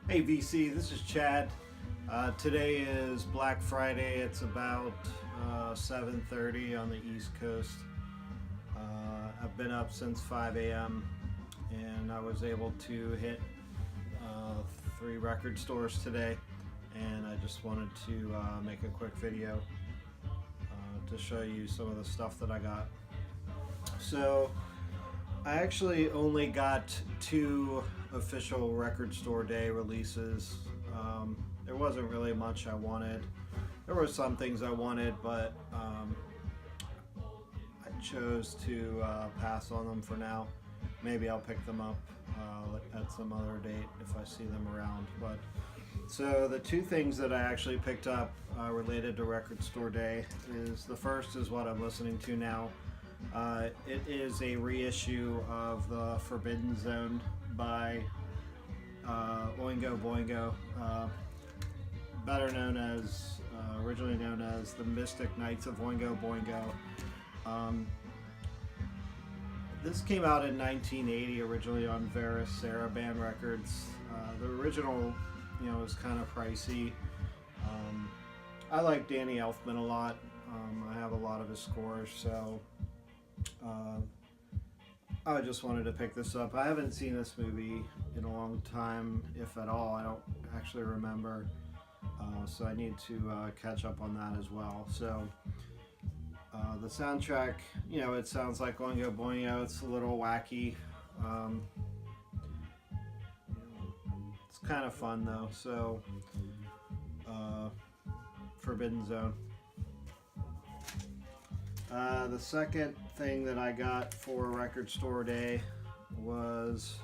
Hey VC, this is Chad. Today is Black Friday. It's about 7:30 on the East Coast. I've been up since 5 a.m. and I was able to hit 3 record stores today, and I just wanted to make a quick video to show you some of the stuff that I got. So I actually only got 2 official record store day releases. There wasn't really much I wanted. There were some things I wanted, but I chose to pass on them for now. Maybe I'll pick them up at some other date if I see them around. But so the 2 things that I actually picked up related to record store day is, the first is what I'm listening to now. It is a reissue of the Forbidden Zone by Oingo Boingo, better known as, originally known as the Mystic Knights of Oingo Boingo. This came out in 1980, originally on Varus Saraband Records. The original, is kind of pricey. I like Danny Elfman a lot. I have a lot of his scores, so I just wanted to pick this up. I haven't seen this movie in a long time, if at all. I don't actually remember, so I need to catch up on that as well. So the soundtrack, it sounds like Oingo Boingo. It's a little wacky. It's kind of fun though. So Forbidden Zone. The second thing that I got for record store day was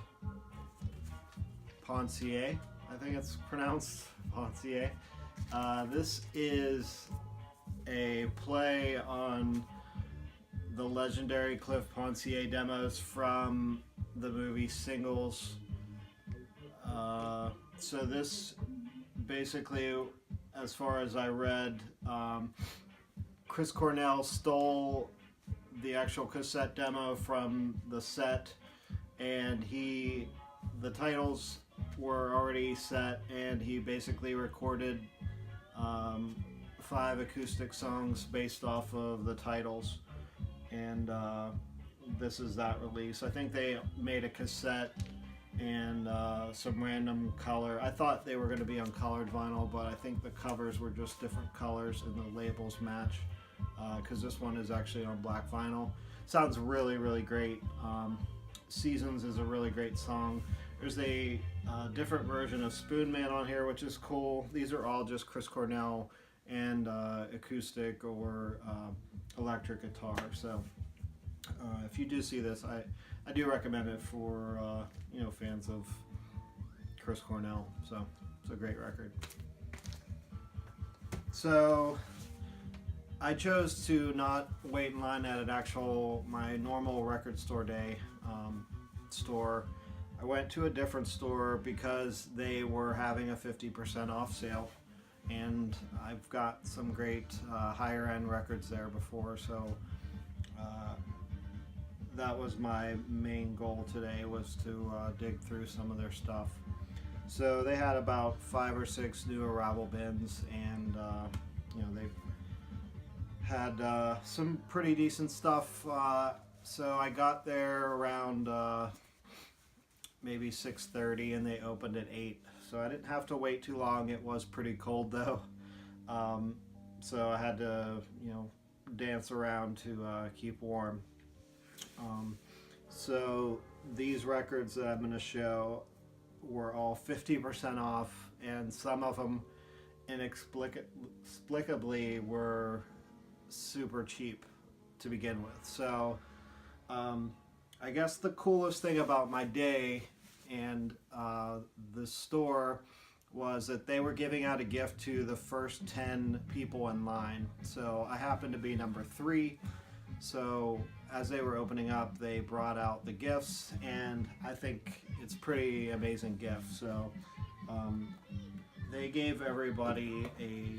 Pon CA. I think it's pronounced Pon CA. This is a play on the legendary Cliff Pon CA demos from the movie Singles. So this basically, as far as I read, Chris Cornell stole the actual cassette demo from the set, and the titles were already set, and he basically recorded 5 acoustic songs based off of the titles, and this is that release. I think they made a cassette and some random color. I thought they were going to be on colored vinyl, but I think the covers were just different colors and the labels match, because this one is actually on black vinyl. Sounds really, really great. Seasons is a really great song. There's a different version of Spoon Man on here, which is cool. These are all just Chris Cornell and acoustic or electric guitar. So if you do see this, I do recommend it for fans of Chris Cornell. So it's a great record. So I chose to not wait in line at my normal record store day store. I went to a different store because they were having a 50% off sale, and I've got some great higher end records there before, so that was my main goal today, was to dig through some of their stuff. So they had about 5 or 6 new arrival bins, and they had some pretty decent stuff. So I got there around maybe 6:30, and they opened at 8. So I didn't have to wait too long. It was pretty cold though, so I had to dance around to keep warm. So these records that I'm going to show were all 50% off, and some of them inexplicably were super cheap to begin with. So I guess the coolest thing about my day and the store was that they were giving out a gift to the first 10 people in line. So I happened to be number 3. So as they were opening up, they brought out the gifts, and I think it's pretty amazing gift. So they gave everybody a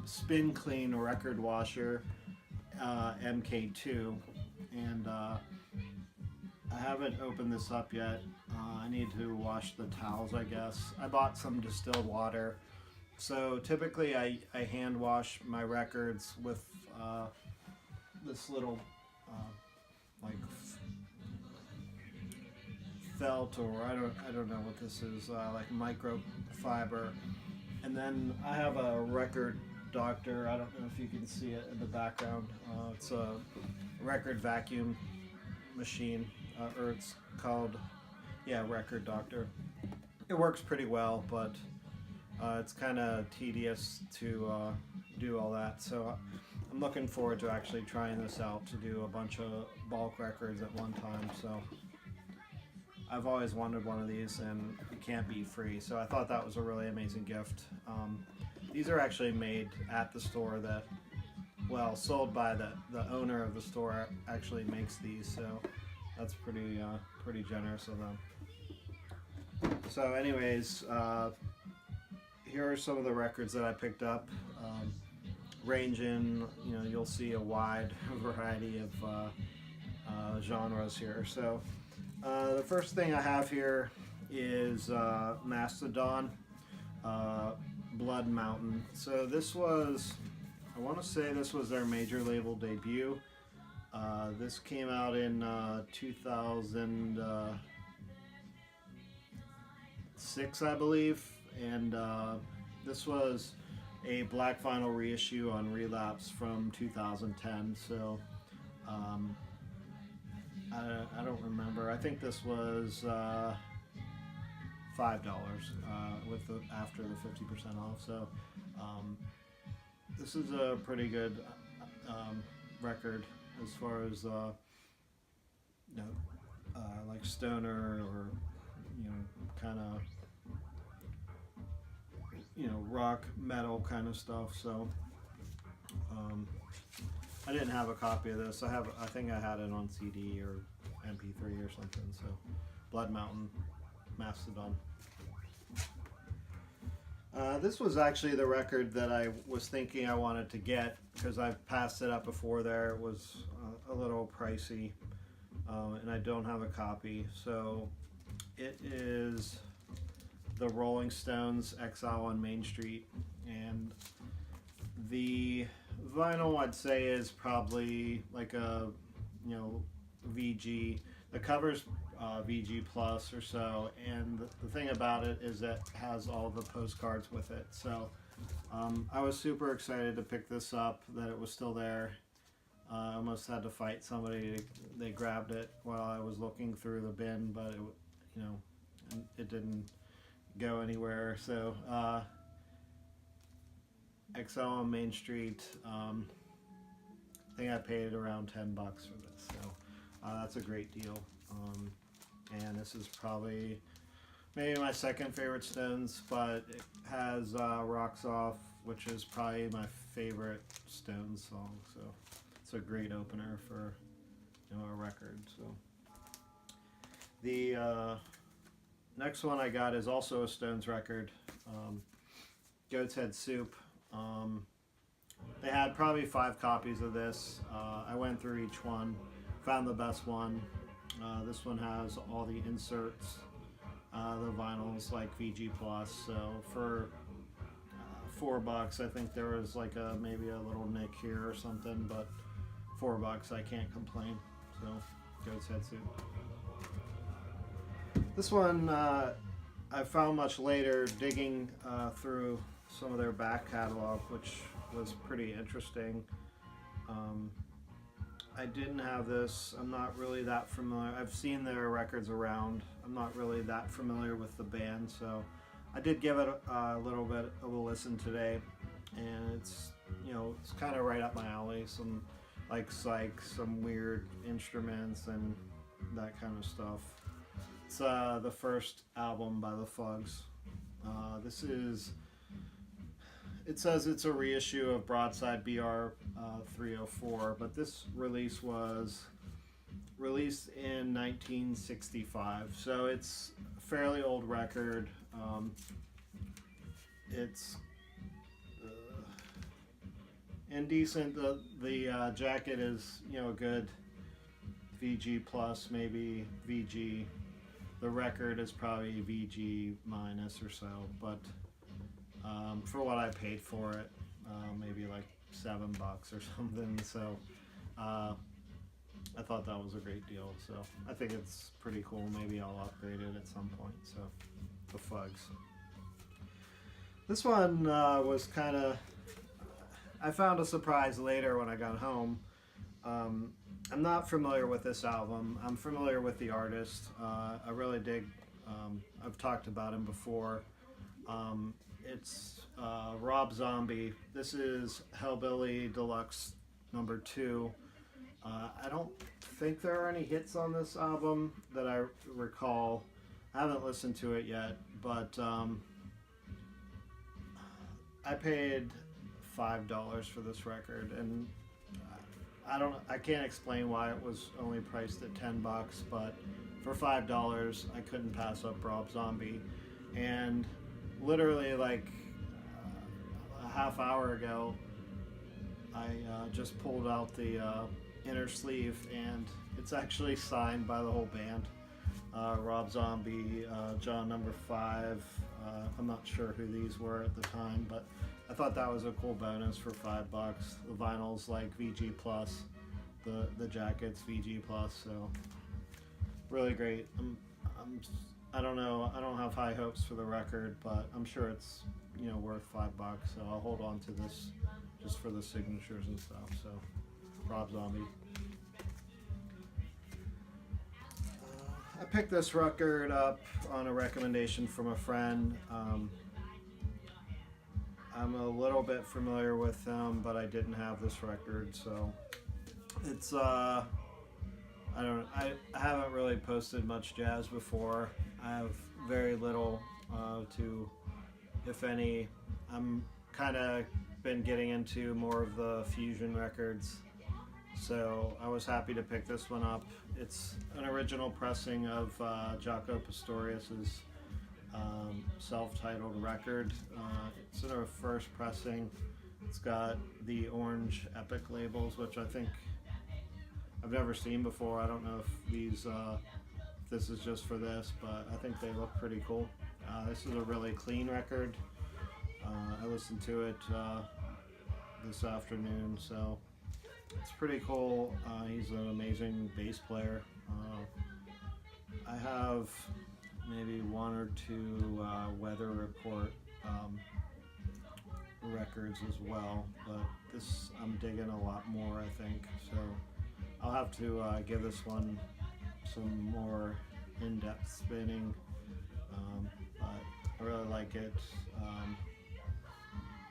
spin clean record washer, MK2, and I haven't opened this up yet. I need to wash the towels, I guess. I bought some distilled water. So typically I hand wash my records with this little like felt, or I don't know what this is, like microfiber. And then I have a record doctor. I don't know if you can see it in the background. It's a record vacuum machine, or it's called, yeah, Record Doctor. It works pretty well, but it's kind of tedious to do all that. So I'm looking forward to actually trying this out to do a bunch of bulk records at one time. So I've always wanted one of these, and it can't be free. So I thought that was a really amazing gift. These are actually made at the store that, well, sold by the owner of the store actually makes these. So that's pretty generous of them. So anyways, here are some of the records that I picked up. Ranging, you'll see a wide variety of genres here. So the first thing I have here is Mastodon, Blood Mountain. So this was, I want to say this was their major label debut. This came out in 2006, I believe, and this was a black vinyl reissue on Relapse from 2010. So I don't remember. I think this was $5 with after the 50% off. So this is a pretty good record as far as like stoner, or kind of rock metal kind of stuff. So I didn't have a copy of this. I think I had it on CD or MP3 or something. So Blood Mountain, Mastodon. This was actually the record that I was thinking I wanted to get, because I've passed it up before there. It was a little pricey, and I don't have a copy. So it is the Rolling Stones Exile on Main Street, and the vinyl I'd say is probably like a VG. The cover's VG plus or so, and the thing about it is that it has all the postcards with it. So I was super excited to pick this up, that it was still there. I almost had to fight somebody. They grabbed it while I was looking through the bin, but it didn't go anywhere. So XL on Main Street, I think I paid around $10 for this, so that's a great deal. And this is probably maybe my second favorite Stones, but it has Rocks Off, which is probably my favorite Stones song. So it's a great opener for a record. So the next one I got is also a Stones record, Goat's Head Soup. They had probably 5 copies of this. I went through each one, found the best one. This one has all the inserts, the vinyls like VG plus. So for $4, I think there was like maybe a little nick here or something, but $4, I can't complain. So Goat's Head Soup. This one I found much later, digging through some of their back catalog, which was pretty interesting. I didn't have this. I'm not really that familiar. I've seen their records around. I'm not really that familiar with the band, so I did give it a little bit of a listen today, and it's it's kind of right up my alley. Some like psych, some weird instruments and that kind of stuff. It's the first album by the Fugs. This is, it says it's a reissue of Broadside BR 304, but this release was released in 1965, so it's a fairly old record. It's indecent. The jacket is good. VG plus, maybe VG. The record is probably VG minus or so, but for what I paid for it, maybe like $7 or something. So I thought that was a great deal. So I think it's pretty cool. Maybe I'll upgrade it at some point. So the Fugs. This one was kind of, I found a surprise later when I got home. I'm not familiar with this album. I'm familiar with the artist. I really dig, I've talked about him before. It's Rob Zombie. This is Hellbilly Deluxe #2. I don't think there are any hits on this album that I recall. I haven't listened to it yet, but I paid $5 for this record, and I can't explain why it was only priced at $10, but for $5 I couldn't pass up Rob Zombie. And literally like a half hour ago I just pulled out the inner sleeve, and it's actually signed by the whole band. Rob Zombie, John Number 5. I'm not sure who these were at the time, but I thought that was a cool bonus for $5. The vinyl's like VG plus, the jacket's VG plus, so really great. I don't know. I don't have high hopes for the record, but I'm sure it's worth $5. So I'll hold on to this just for the signatures and stuff. So Rob Zombie. I picked this record up on a recommendation from a friend. I'm a little bit familiar with them, but I didn't have this record, so it's I haven't really posted much jazz before. I have very little to, if any. I'm kind of been getting into more of the fusion records, so I was happy to pick this one up. It's an original pressing of Jaco Pastorius's self-titled record. It's in our first pressing. It's got the orange Epic labels, which I think I've never seen before. I don't know if this is just for this, but I think they look pretty cool. This is a really clean record. I listened to it this afternoon, so it's pretty cool. He's an amazing bass player. I have maybe one or two Weather Report records as well, but this I'm digging a lot more, I think. So I'll have to give this one some more in-depth spinning, but I really like it.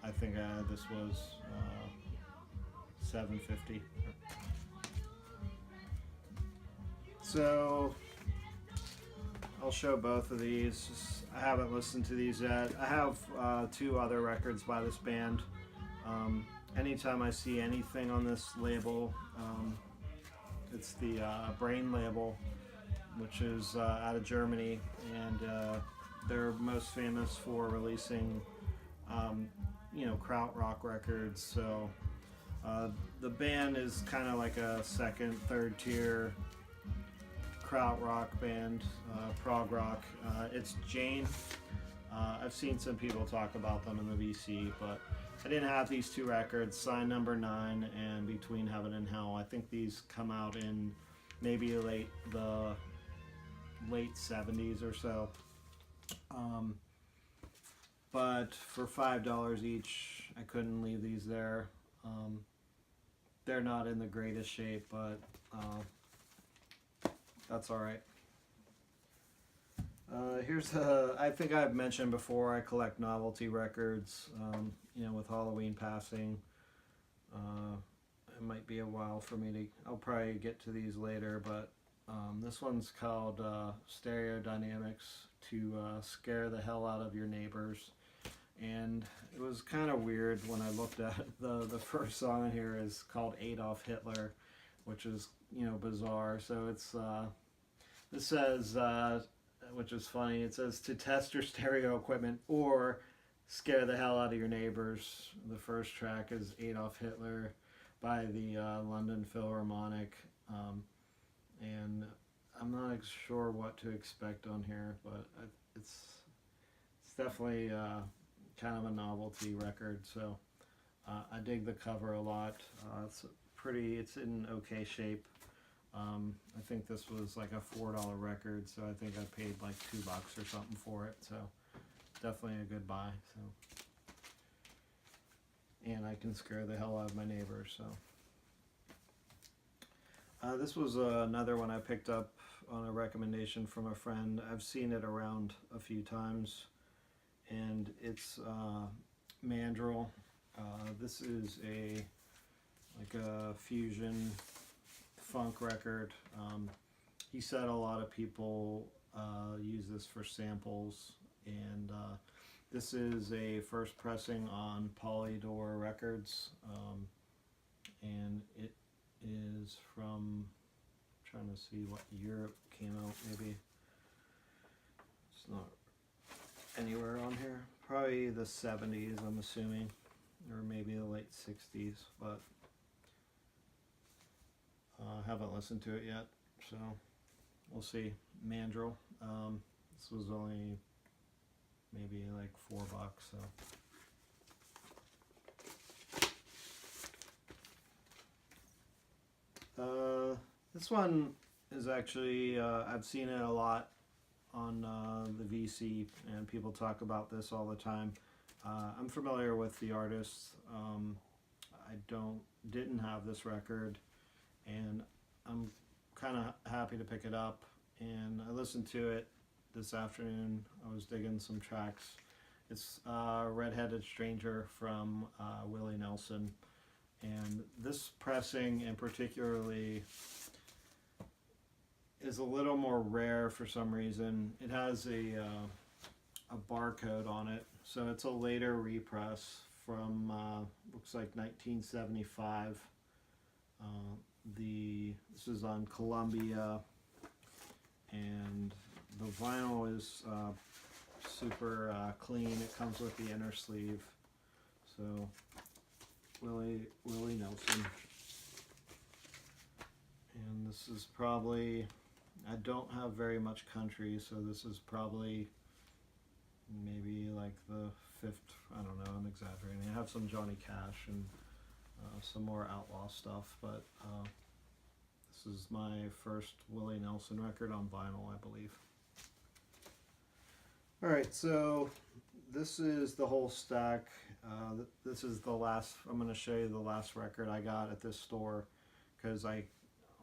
I think this was $7.50. So I'll show both of these. I haven't listened to these yet. I have two other records by this band. Anytime I see anything on this label, it's the Brain label, which is out of Germany, and they're most famous for releasing krautrock records. So the band is kind of like a second, third tier krautrock band, prog rock. It's Jane. I've seen some people talk about them in the VC, but I didn't have these two records, Sign Number 9 and Between Heaven and Hell. I think these come out in maybe the late 70s or so. But for $5 each, I couldn't leave these there. They're not in the greatest shape, but that's all right. I think I've mentioned before, I collect novelty records, with Halloween passing. It might be a while for me to, I'll probably get to these later, but this one's called Stereo Dynamics to Scare the Hell Out of Your Neighbors. And it was kind of weird when I looked at the first song here is called Adolf Hitler, which is, bizarre. So it's, this says, which is funny, it says to test your stereo equipment or scare the hell out of your neighbors. The first track is Adolf Hitler by the London Philharmonic. and I'm not sure what to expect on here, but it's definitely kind of a novelty record. So I dig the cover a lot. It's pretty. It's in okay shape. I think this was like a $4 record, so I think I paid like $2 or something for it. So definitely a good buy. So, and I can scare the hell out of my neighbors. So this was another one I picked up on a recommendation from a friend. I've seen it around a few times, and it's Mandrill. This is like a fusion funk record. He said a lot of people use this for samples, and this is a first pressing on Polydor Records, and it is from, trying to see what year it came out. Maybe it's not anywhere on here. Probably the 70s, I'm assuming, or maybe the late 60s, but haven't listened to it yet, so we'll see. Mandrill. This was only maybe like $4, so. This one is actually, I've seen it a lot on the VC, and people talk about this all the time. I'm familiar with the artist. I didn't have this record, and I'm kind of happy to pick it up. And I listened to it this afternoon. I was digging some tracks. It's Red-Headed Stranger from Willie Nelson. And this pressing in particularly is a little more rare for some reason. It has a barcode on it, so it's a later repress from looks like 1975. This is on Columbia, and the vinyl is super clean. It comes with the inner sleeve, so Willie Nelson. And this is probably, I don't have very much country, so this is probably maybe like the 5th, I don't know, I'm exaggerating. I have some Johnny Cash and some more outlaw stuff, but this is my first Willie Nelson record on vinyl, I believe. Alright, so this is the whole stack. This is the last, I'm going to show you the last record I got at this store, because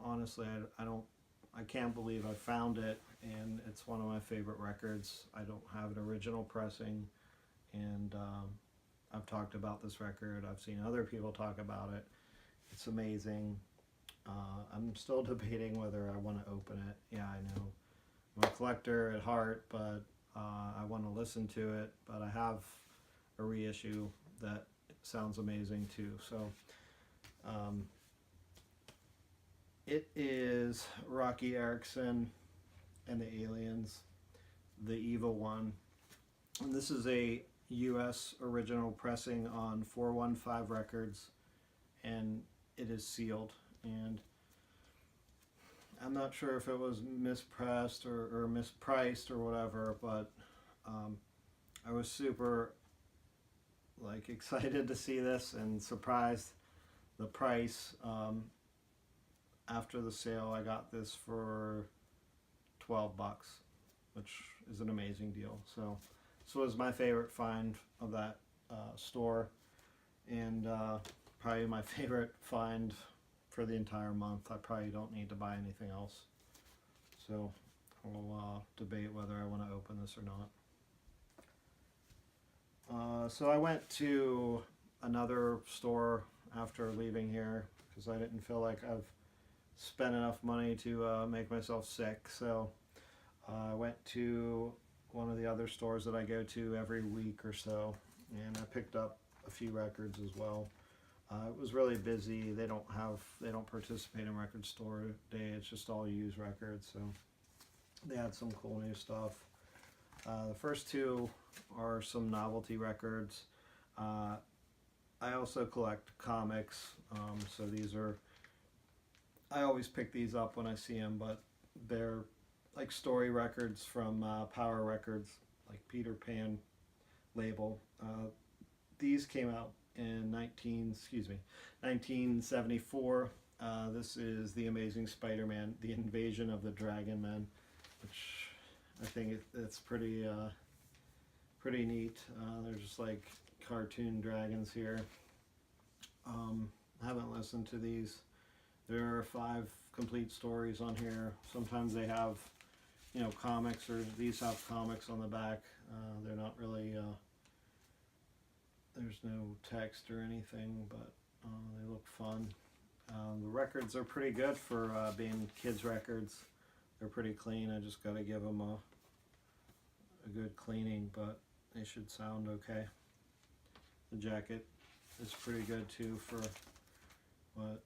honestly, I can't believe I found it, and it's one of my favorite records. I don't have an original pressing, and I've talked about this record. I've seen other people talk about it. It's amazing. I'm still debating whether I want to open it. Yeah, I know. I'm a collector at heart, but I want to listen to it. But I have a reissue that sounds amazing too. So it is Roky Erickson and the Aliens, the Evil One. And this is a US original pressing on 415 Records, and it is sealed. And I'm not sure if it was mispressed or mispriced or whatever, but I was super excited to see this and surprised the price. After the sale, I got this for $12, which is an amazing deal. So this was my favorite find of that store, and probably my favorite find for the entire month. I probably don't need to buy anything else. So I'll debate whether I want to open this or not. So I went to another store after leaving here because I didn't feel like I've spent enough money to make myself sick. So I went to one of the other stores that I go to every week or so, and I picked up a few records as well. It was really busy. They don't participate in Record Store Day. It's just all used records. So they had some cool new stuff. The first two are some novelty records. I also collect comics. So these are I always pick these up when I see them, but they're like story records from Power Records, like Peter Pan label. These came out in 1974. This is The Amazing Spider-Man, The Invasion of the Dragon Men, which I think it's pretty pretty neat. They're just like cartoon dragons here. I haven't listened to these. There are 5 complete stories on here. Sometimes they have, you know, comics, or these have comics on the back. They're not really, there's no text or anything, but they look fun. The records are pretty good for being kids' records. They're pretty clean. I just got to give them a good cleaning, but they should sound okay. The jacket is pretty good too for what,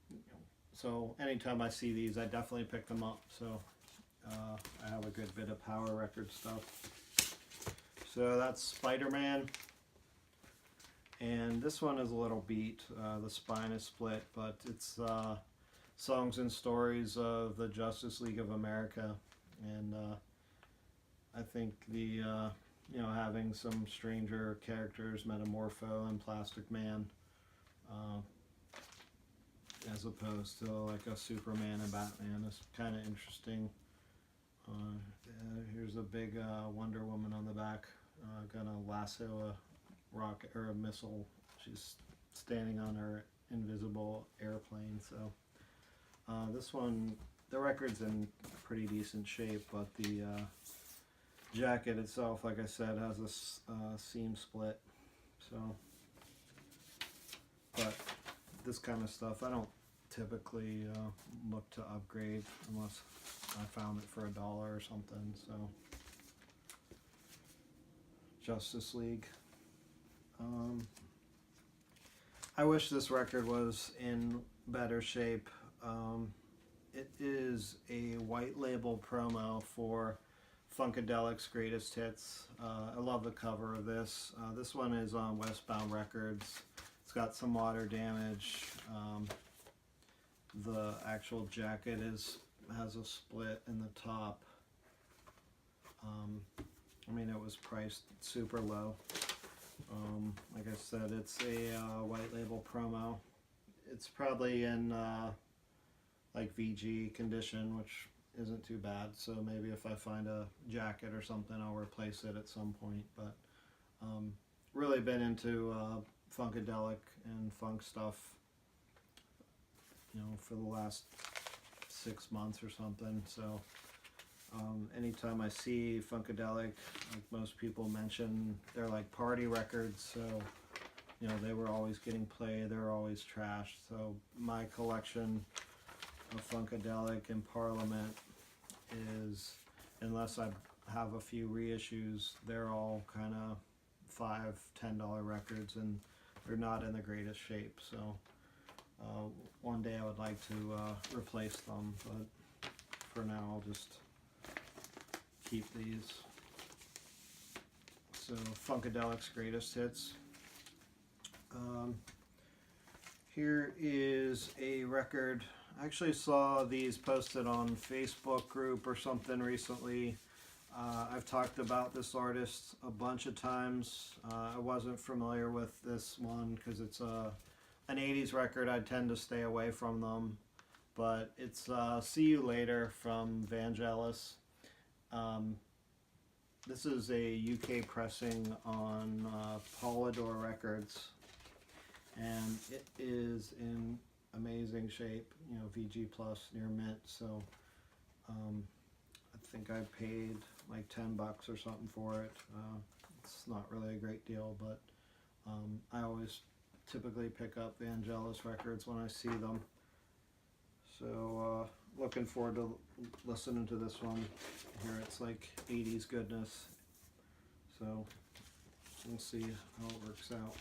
you know. So anytime I see these, I definitely pick them up. So I have a good bit of Power Record stuff. So that's Spider-Man. And this one is a little beat. The spine is split, but it's songs and stories of the Justice League of America. And I think the you know, having some stranger characters, Metamorpho and Plastic Man, as opposed to like a Superman and Batman, is kind of interesting. Here's a big Wonder Woman on the back, gonna lasso a rocket or a missile. She's standing on her invisible airplane. So this one, the record's in pretty decent shape, but the jacket itself, like I said, has a seam split. So, but this kind of stuff, I don't typically look to upgrade unless I found it for $1 or something. So, Justice League. I wish this record was in better shape. It is a white label promo for Funkadelic's Greatest Hits. I love the cover of this. This one is on Westbound Records. It's got some water damage. The actual jacket has a split in the top. I mean, it was priced super low. Like I said, it's a white label promo. It's probably in like VG condition, which isn't too bad. So maybe if I find a jacket or something, I'll replace it at some point. But really been into Funkadelic and funk stuff, you know, for the last 6 months or something. So anytime I see Funkadelic, like most people mention, they're like party records. So, you know, they were always getting played. They were always trashed. So my collection of Funkadelic and Parliament is, unless I have a few reissues, they're all kind of $5-10 records, and they're not in the greatest shape. So one day I would like to replace them, but for now I'll just keep these. So Funkadelic's Greatest Hits. Here is a record. I actually saw these posted on Facebook group or something recently. I've talked about this artist a bunch of times. I wasn't familiar with this one because it's an 80s record. I tend to stay away from them. But it's See You Later from Vangelis. This is a UK pressing on Polydor Records. And it is in amazing shape, you know, VG plus, near mint. So I think I paid like $10 or something for it. It's not really a great deal, but I always typically pick up Vangelis records when I see them. So looking forward to listening to this one. Here it's like 80s goodness. So we'll see how it works out.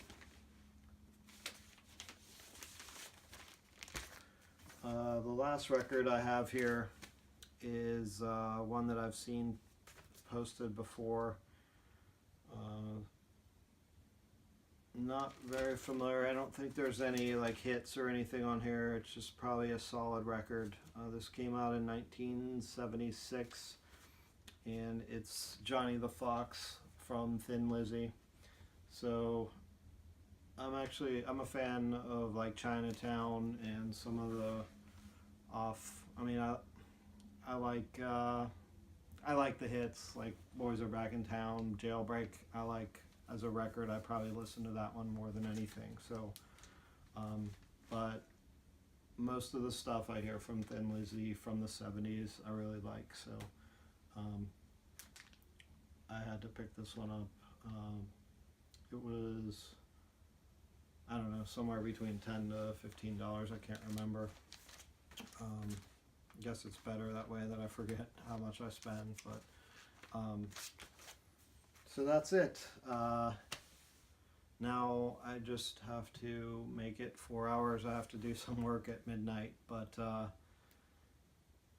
The last record I have here is one that I've seen posted before. Not very familiar. I don't think there's any like hits or anything on here. It's just probably a solid record. This came out in 1976, and it's Johnny the Fox from Thin Lizzy. So I'm a fan of like Chinatown and some of the I like the hits like Boys Are Back in Town, Jailbreak. I like as a record. I probably listen to that one more than anything. So, but most of the stuff I hear from Thin Lizzy from the 70s I really like. So I had to pick this one up. It was, I don't know, somewhere between $10 to $15. I can't remember. I guess it's better that way that I forget how much I spend. But so that's it. Now I just have to make it 4 hours. I have to do some work at midnight, but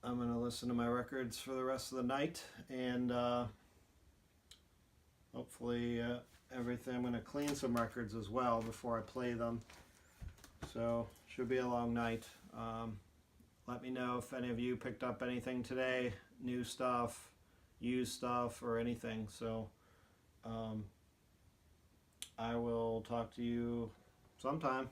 I'm going to listen to my records for the rest of the night, and hopefully everything. I'm going to clean some records as well before I play them, so should be a long night. Let me know if any of you picked up anything today, new stuff, used stuff, or anything. So I will talk to you sometime.